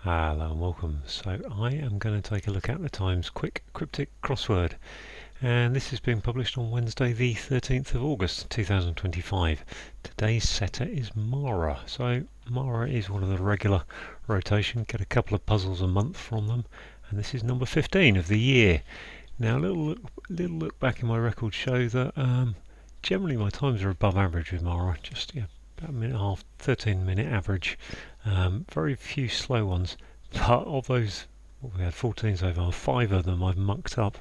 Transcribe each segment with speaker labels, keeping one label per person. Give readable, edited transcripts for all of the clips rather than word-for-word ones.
Speaker 1: Hello and welcome. So I am going to take a look at the Times Quick Cryptic Crossword, and this is being published on Wednesday the 13th of August 2025. Today's setter is Mara. So Mara is one of the regular rotation, get a couple of puzzles a month from them, and this is number 15 of the year. Now a little look back in my records show that generally my times are above average with Mara, just about a minute and a half, 13-minute average. Very few slow ones, but of those, well, we had 14 so far, 5 of them I've mucked up.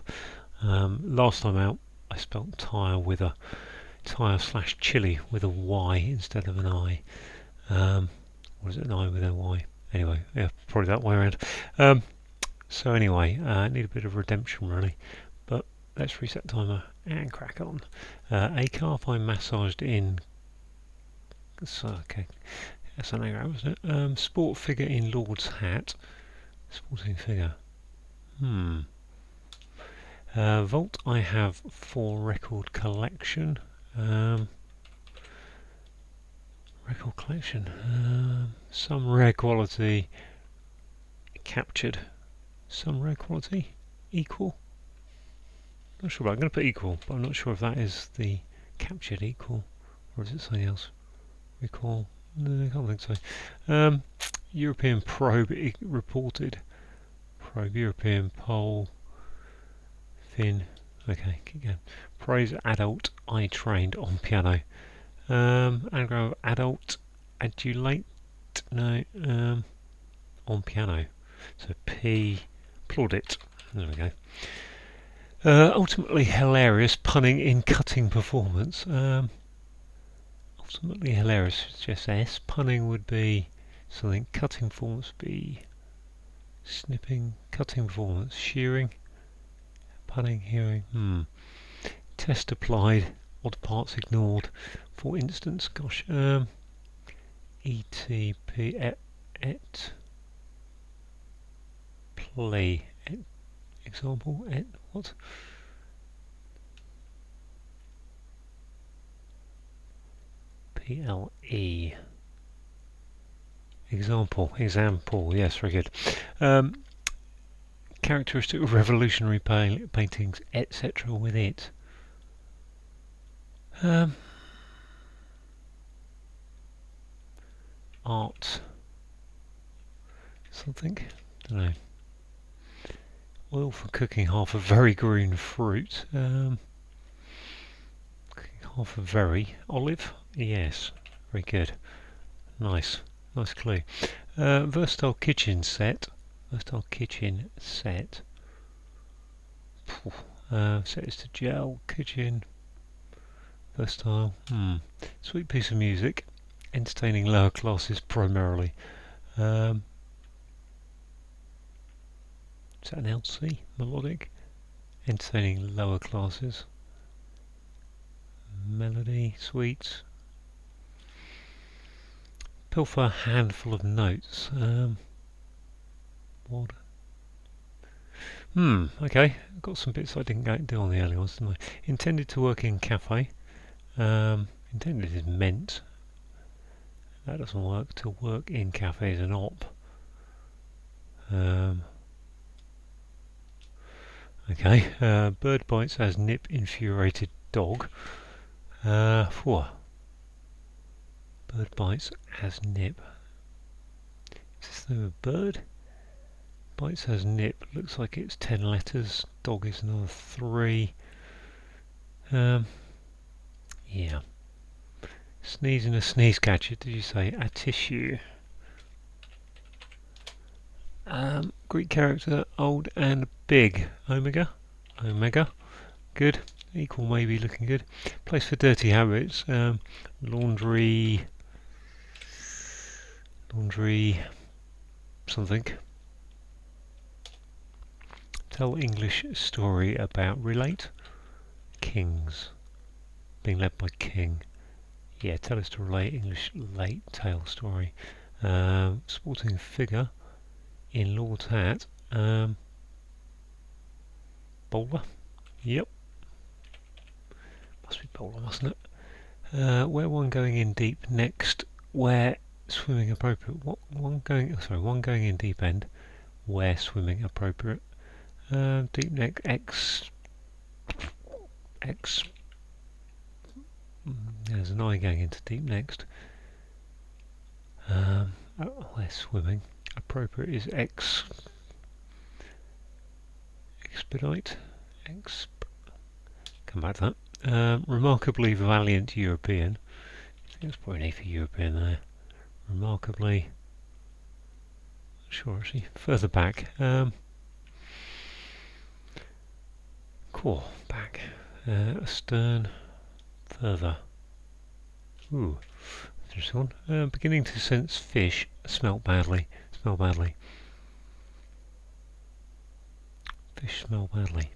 Speaker 1: Last time out I spelt tyre with a tyre slash chili with a Y instead of an I. Or is it an I with a Y? Anyway, yeah, probably that way around. So anyway, need a bit of redemption really, but let's reset timer and crack on. A calf I massaged in. So, okay, that's an anagram, isn't it? Sport figure in Lord's hat. Sporting figure. Vault I have for record collection. Record collection. Some rare quality captured. Some rare quality equal. Not sure, but I'm going to put equal, but I'm not sure if that is the captured equal or is it something else. Recall. No, I can't think so. European probe reported. Probe European poll. Fin. Okay, keep going. Praise adult I trained on piano. Anagram of adult adulate. No. On piano. So P. Plaudit. There we go. Ultimately hilarious punning in cutting performance. Ultimately hilarious, just S. Punning would be something. Cutting performance would be snipping. Cutting performance. Shearing. Punning, hearing. Test applied. Odd parts ignored. For instance, gosh. ETP et play. Et, example. Et what? PLE. Example, yes, very good. Characteristic of revolutionary paintings, etc. with it. Art. Something? Don't know. Oil for cooking half a very green fruit. Cooking half a very. Olive? Yes, very good. Nice clue. Versatile kitchen set. Versatile kitchen set. Set is to gel. Kitchen. Versatile. Sweet piece of music. Entertaining lower classes primarily. Is that an LC? Melodic. Entertaining lower classes. Melody. Sweet. Pilfer a handful of notes. What? Okay. I've got some bits I didn't do on the early ones, didn't I? Intended to work in cafe. Intended is meant. That doesn't work. To work in cafe is an op. Okay. Bird bites as nip infuriated dog. Bird bites as nip. Is this the bird? Bites as nip. Looks like it's 10 letters. Dog is another 3. Yeah. Sneeze in a sneeze catcher. Did you say a tissue? Greek character, old and big. Omega. Good. Equal maybe, looking good. Place for dirty habits. Laundry. Something. Tell English story about relate. Kings. Being led by king. Yeah, tell us to relate English late tale story. Sporting figure in Lord's hat. Bowler. Yep. Must be bowler, mustn't it? Where one going in deep next. Where swimming appropriate. What one going? Sorry, one going in deep end. Where swimming appropriate. Deep neck X. There's an I going into deep next. Where swimming appropriate is expedite. Come back to that. Remarkably valiant European. I think it's probably an A for European there. Remarkably. Sure, actually. Further back. Core back. Astern. Further. Ooh. Interesting one. Beginning to sense fish. Smelt badly. Smell badly. Fish smell badly.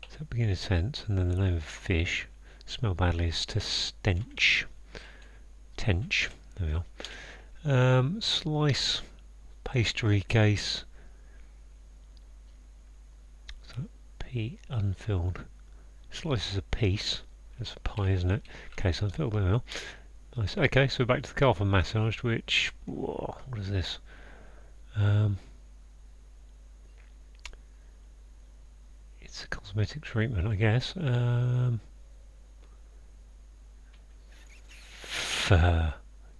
Speaker 1: So beginning to sense, and then the name of fish. Smell badly is to stench. Tench. There we are. Slice. Pastry case. So P unfilled. Slice is a piece. That's a pie, isn't it? Case unfilled. There we are. Nice. Okay, so back to the calf and massaged, which whoa, what is this? It's a cosmetic treatment, I guess.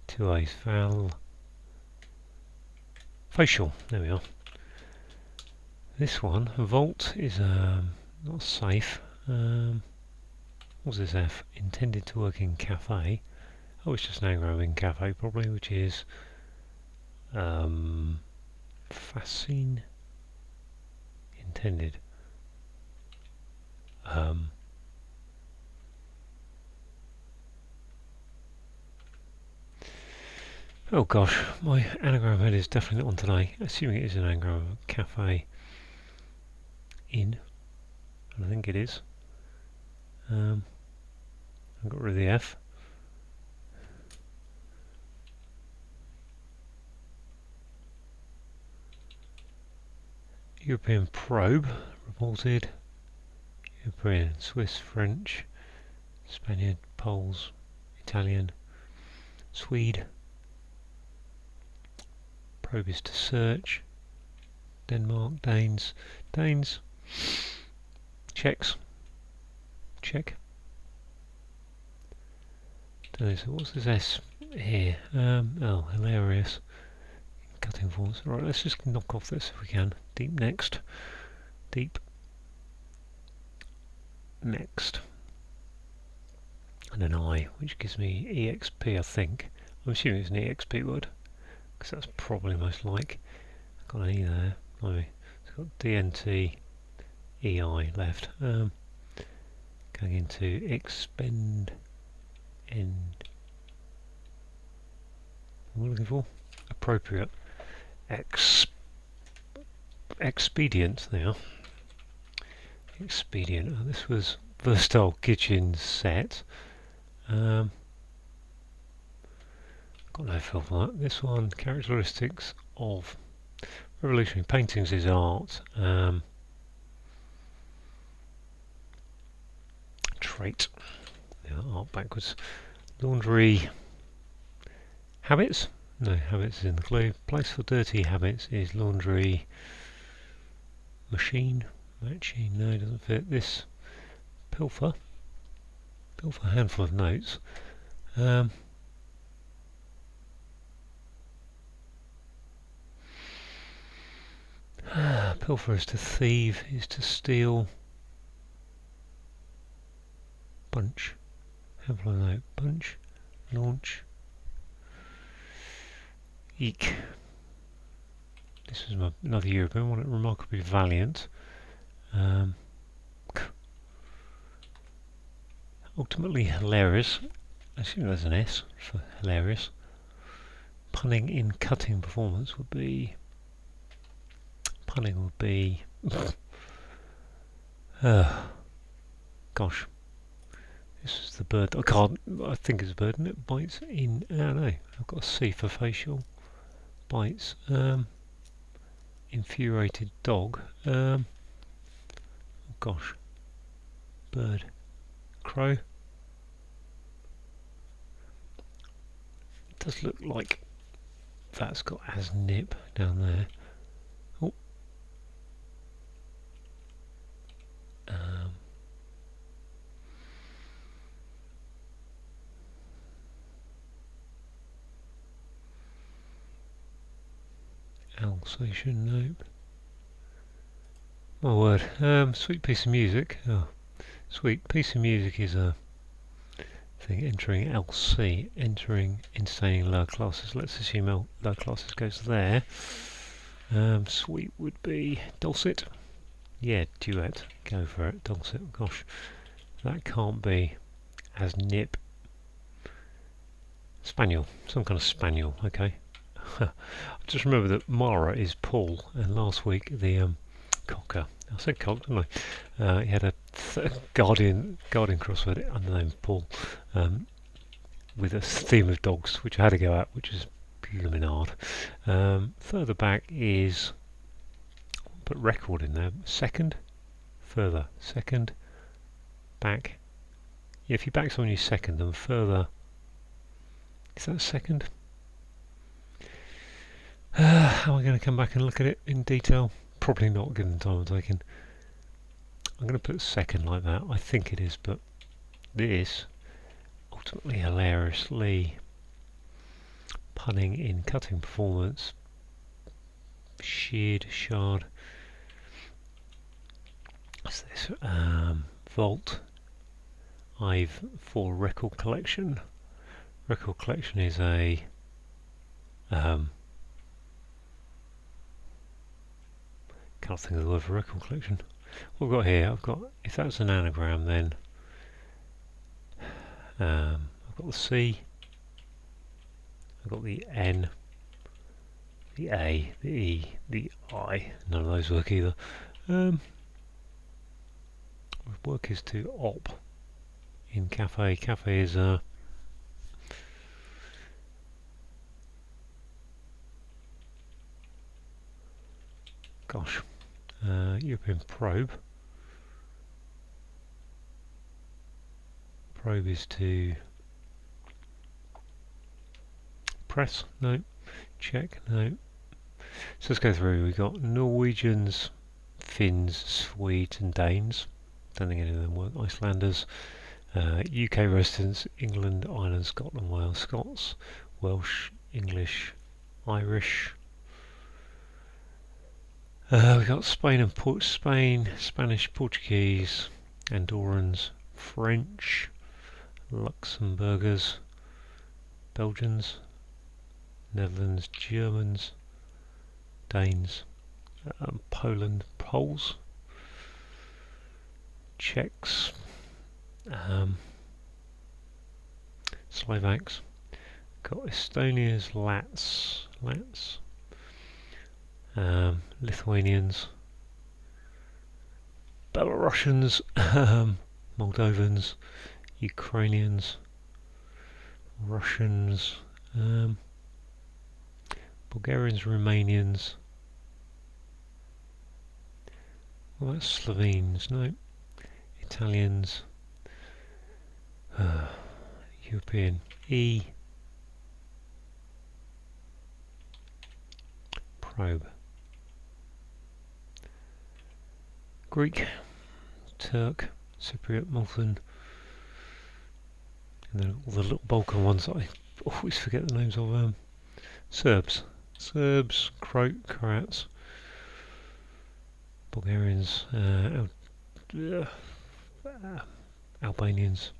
Speaker 1: Two A's. Facial. There we are. This one, vault, is not safe. What's this F? Intended to work in cafe. Oh, it's just an anagram in cafe, probably, which is fascine. Intended. Oh gosh, my anagram head is definitely not on today. Assuming it is an anagram of cafe in, and I think it is. I've got rid of the F. European probe reported. European, Swiss, French, Spaniard, Poles, Italian, Swede. Probe is to search. Denmark, Danes, Czechs, Czech. So what's this S here? Oh, hilarious. Cutting forms. Right, let's just knock off this if we can. Deep next. Deep. Next. And an I, which gives me EXP, I think. I'm assuming it's an EXP word, because that's probably most like. I've got an E there. Maybe. It's got DNT EI left. Going into expend end. What am I looking for? Appropriate. Expedient there. Expedient. This was versatile kitchen set. Got no feel for that. This one, characteristics of revolutionary paintings is art. Trait. Yeah, art backwards. Laundry habits. No, habits is in the clue. Place for dirty habits is laundry machine. Matching. No, it doesn't fit. This pilfer. Pilfer, handful of notes. Pilfer is to thieve, is to steal. Bunch. Handful of note. Bunch. Launch. Eek. This is another European one. Remarkably valiant. Ultimately hilarious. I assume there's an S for hilarious. Punning in cutting performance would be. Punning would be. Gosh. This is the bird. I can't. I think it's a bird, and it bites in. Oh no. I've got a C for facial. Bites. Infuriated dog. Oh gosh. Bird. Crow. does look like that's got as nip down there. Oh. Alsatian, nope. My word. Sweet piece of music. Oh, sweet piece of music is a thing entering LC, entering entertaining lower classes. Let's assume lower classes goes there. Sweet would be dulcet. Yeah, duet. Go for it, dulcet. Gosh, that can't be as nip. Spaniel, some kind of spaniel. Okay. I just remember that Mara is Paul, and last week the cocker. I said cock, didn't I? He had a guardian crossword under the name of Paul, with a theme of dogs, which I had to go at, which is blooming hard. Further back is put record in there. Second, further, second, back. Yeah, if you back someone, you second them. Further. Is that second? How am I going to come back and look at it in detail? Probably not, given the time I'm taking. I'm going to put second like that. I think it is, but this ultimately hilariously punning in cutting performance. Shard. What's this? Vault. I've for record collection. Record collection is a can't think of the word for record collection. What I've got here, if that's an anagram, then I've got the C, I've got the N, the A, the E, the I. None of those work either. Work is to op in cafe. Cafe is European probe. Probe is to press. No. Check. No. So let's go through. We've got Norwegians, Finns, Swedes and Danes. Don't think any of them work. Icelanders. UK residents, England, Ireland, Scotland, Wales, Scots, Welsh, English, Irish. We've got Spain and Spain, Spanish, Portuguese, Andorrans, French, Luxembourgers, Belgians, Netherlands, Germans, Danes, Poland, Poles, Czechs, Slovaks, got Estonians, Lats, Lithuanians, Belarusians, Moldovans, Ukrainians, Russians, Bulgarians, Romanians. Well, that's Slovenes, no. Italians, European E, probe. Greek, Turk, Cypriot, Maltan, and then all the little Balkan ones that I always forget the names of. Serbs, Croats, Bulgarians, Albanians.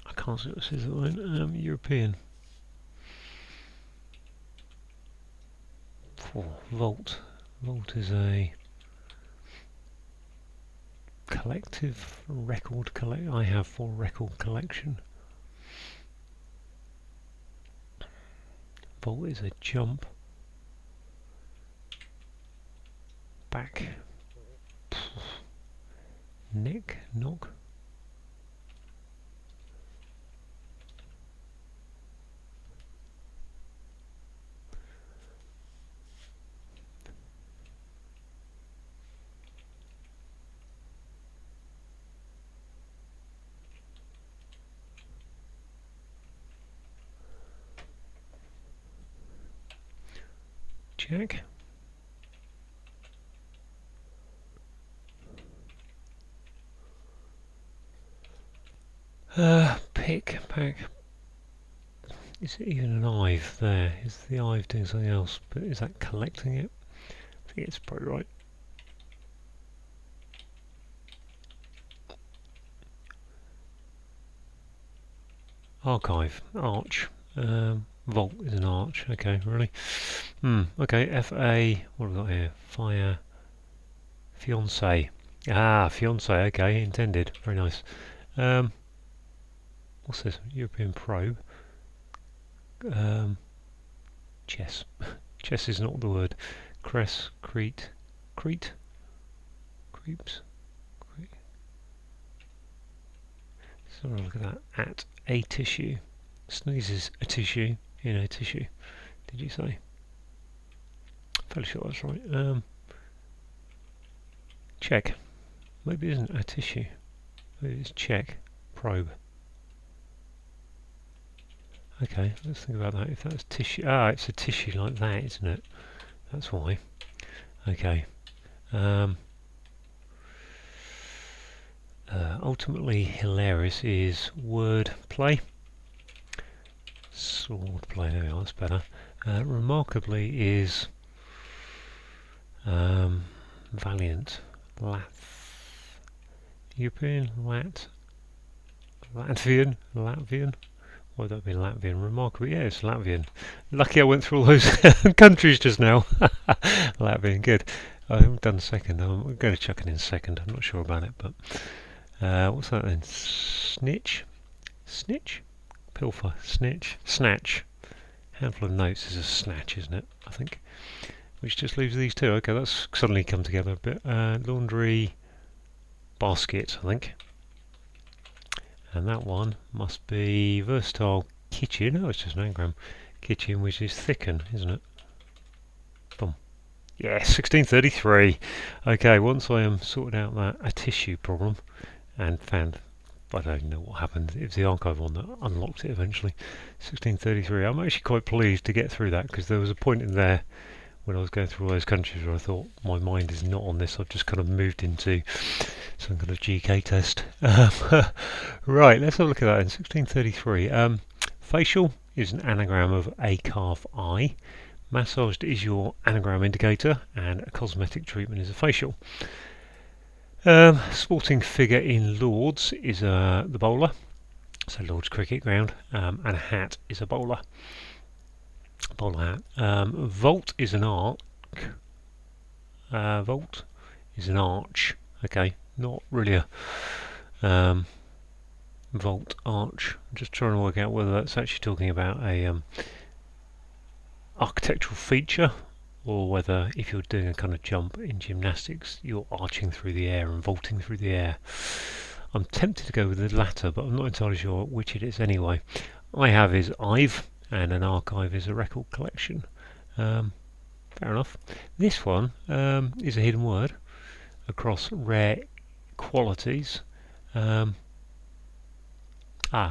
Speaker 1: I can't see what this is at the moment. European. Vault. Vault is a collective record I have for record collection. Vault is a jump back, neck, knock. Check. Pick, pack. Is it even an Ive there? Is the Ive doing something else? But is that collecting it? I think it's probably right. Archive, arch. Vault is an arch. Okay, really? Okay, FA. What have we got here? Fire. Fiance. Ah, fiance. Okay, intended. Very nice. What's this? European probe. Chess. Chess is not the word. Cress, Crete, Crete, creeps. So look at that. At a tissue. Sneezes a tissue in a tissue. Did you say? Fairly sure that's right. Check. Maybe it isn't a tissue. Maybe it's check. Probe. Okay, let's think about that. If that's tissue, it's a tissue like that, isn't it? That's why. Okay. Ultimately, hilarious is wordplay. Swordplay. There we are. That's better. Remarkably is valiant. European, Latvian. Why would that be Latvian? Remarkably, yeah, it's Latvian. Lucky I went through all those countries just now. Latvian, good. I haven't done second. I'm going to chuck it in second. I'm not sure about it, but what's that then? Snitch? Pilfer, snitch, snatch. Handful of notes is a snatch, isn't it? I think. Which just leaves these two. Okay, that's suddenly come together a bit. Laundry basket, I think. And that one must be versatile kitchen. Oh, it's just an anagram. Kitchen, which is thicken, isn't it? Boom. Yeah, 1633. Okay, once I am sorted out that a tissue problem and found, I don't know what happened. It was the archive one that unlocked it eventually. 1633. I'm actually quite pleased to get through that because there was a point in there when I was going through all those countries where I thought my mind is not on this. I've just kind of moved into some kind of GK test. Right, let's have a look at that in 1633. Facial is an anagram of a calf eye. Massaged is your anagram indicator, and a cosmetic treatment is a facial. Sporting figure in Lords is the bowler, so Lords cricket ground, and a hat is a bowler. Bowler hat. Vault is an arc. Vault is an arch. Okay, not really a vault arch. I'm just trying to work out whether that's actually talking about a architectural feature, or whether if you're doing a kind of jump in gymnastics, you're arching through the air and vaulting through the air. I'm tempted to go with the latter, but I'm not entirely sure which it is anyway. I have is Ive, and an archive is a record collection. Fair enough. This one is a hidden word across rare qualities.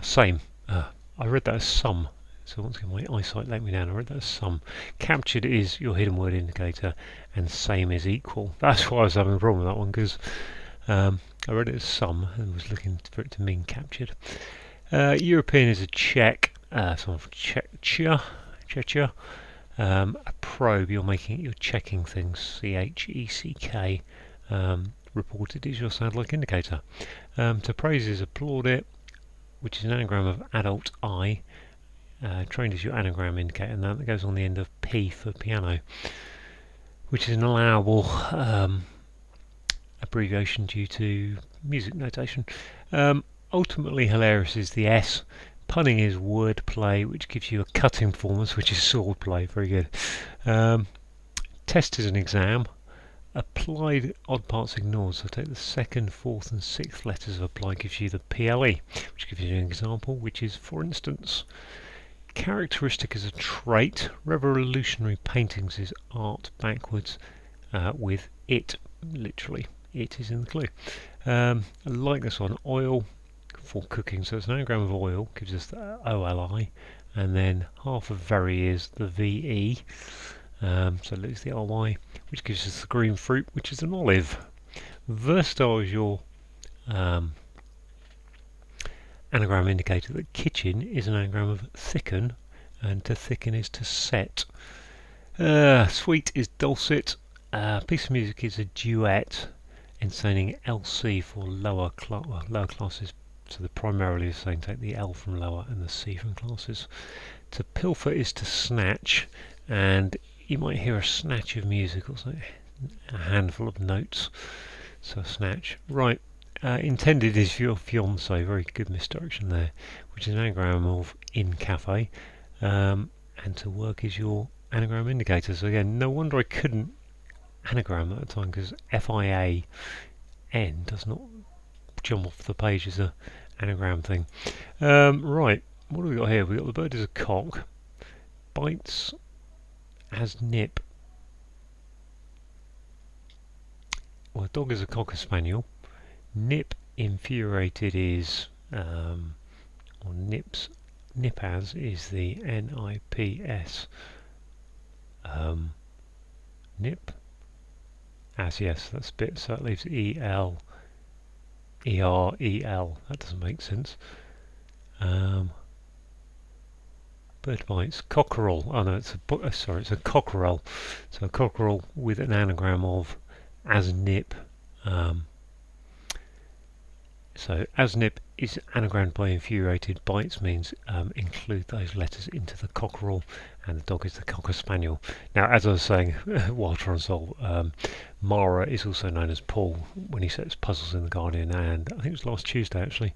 Speaker 1: Same. I read that as some. So once again, my eyesight let me down. I read that as some. Captured is your hidden word indicator, and same is equal. That's why I was having a problem with that one, because I read it as some and was looking for it to mean captured. European is a check. Sort of Czechia. A probe, you're checking things. CHECK. Reported is your sound-like indicator. To praise is applaud it, which is an anagram of adult I. Trained is your anagram indicator, and that goes on the end of P for piano, which is an allowable abbreviation due to music notation. Ultimately, hilarious is the S. Punning is wordplay, which gives you a cutting performance, which is swordplay. Very good. Test is an exam. Applied odd parts ignored. So take the second, fourth, and sixth letters of apply gives you the PLE, which gives you an example, which is for instance. Characteristic is a trait. Revolutionary paintings is art backwards with it. Literally, it is in the clue. I like this one. Oil for cooking. So it's an anagram of oil, gives us the OLI, and then half of very is the VE. So lose the RY, which gives us the green fruit, which is an olive. Versatile is your anagram indicator that kitchen is an anagram of thicken, and to thicken is to set. Sweet is dulcet. Piece of music is a duet, ensigning LC for lower classes. So the primarily is saying take the L from lower and the C from classes. To pilfer is to snatch, and you might hear a snatch of music or something, a handful of notes. So a snatch. Right. Intended is your fiancé, very good misdirection there, which is an anagram of in cafe, and to work is your anagram indicator. So again, no wonder I couldn't anagram at the time, because FIAN does not jump off the page as a anagram thing. Right, what have we got here? We've got the bird is a cock, bites as nip. Well, dog is a cocker spaniel. Nip infuriated is, or nips, nip as is the NIPS. Nip as, yes, that's a bit, so that leaves EL, ER, EL. That doesn't make sense. Bird bites, cockerel. Oh no, it's a cockerel. So a cockerel with an anagram of as nip. So as nip is anagrammed by infuriated. Bites means include those letters into the cockerel, and the dog is the cocker spaniel. Now, as I was saying while trying to solve, Mara is also known as Paul when he sets puzzles in the Guardian, and I think it was last Tuesday actually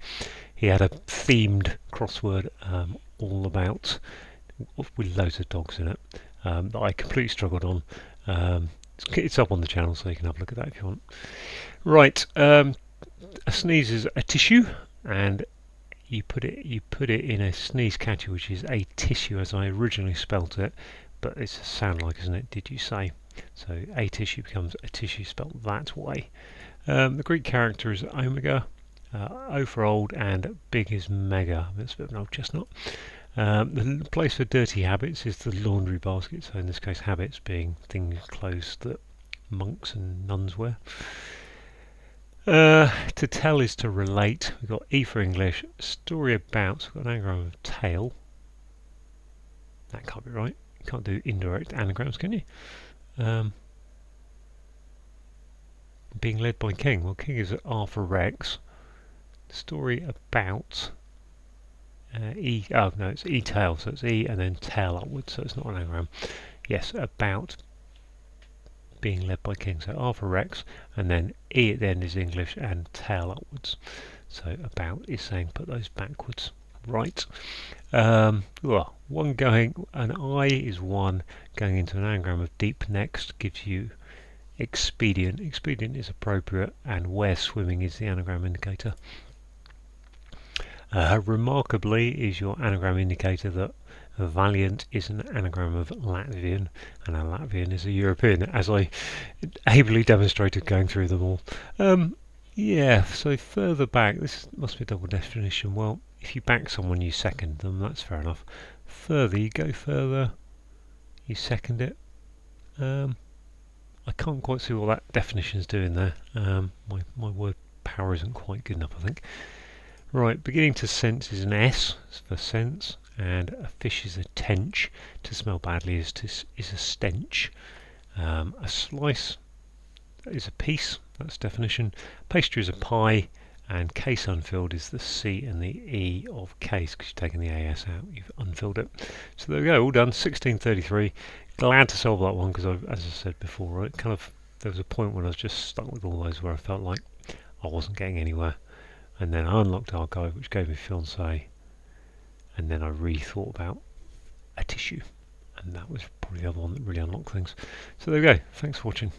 Speaker 1: he had a themed crossword all about, with loads of dogs in it, that I completely struggled on. It's up on the channel, so you can have a look at that if you want. Right. A sneeze is a tissue, and you put it in a sneeze catcher, which is a tissue as I originally spelt it, but it's a sound like, isn't it? Did you say? So a tissue becomes a tissue spelt that way. The Greek character is omega, O for old, and big is mega. That's a bit of an old chestnut. The place for dirty habits is the laundry basket, so in this case habits being things, clothes that monks and nuns wear. To tell is to relate. We've got E for English. Story about. We've got an anagram of tale. That can't be right. You can't do indirect anagrams, can you? Being led by king. Well, king is R for Rex. Story about. E. Oh no, it's E tail. So it's E and then tail upwards. So it's not an anagram. Yes, about. Being led by king, so R for Rex, and then E at the end is English and tail upwards. So about is saying put those backwards. Right. One going, an I is one going into an anagram of deep next gives you expedient. Expedient is appropriate, and where swimming is the anagram indicator. Remarkably is your anagram indicator that valiant is an anagram of Latvian, and a Latvian is a European, as I ably demonstrated going through them all. Yeah, so further back, this must be a double definition. Well, if you back someone, you second them, that's fair enough. Further, you go further, you second it. I can't quite see what that definition's doing there. My word power isn't quite good enough, I think. Right, beginning to sense is an S for sense, and a fish is a tench. To smell badly is a stench. A slice is a piece, that's definition. Pastry is a pie, and case unfilled is the C and the E of case, because you've taken the AS out, you've unfilled it. So there we go, all done, 1633. Glad to solve that one, because as I said before, right, there was a point when I was just stuck with all those where I felt like I wasn't getting anywhere. And then I unlocked Archive, which gave me fiancé, and then I rethought about a tissue, and that was probably the other one that really unlocked things. So there we go, thanks for watching.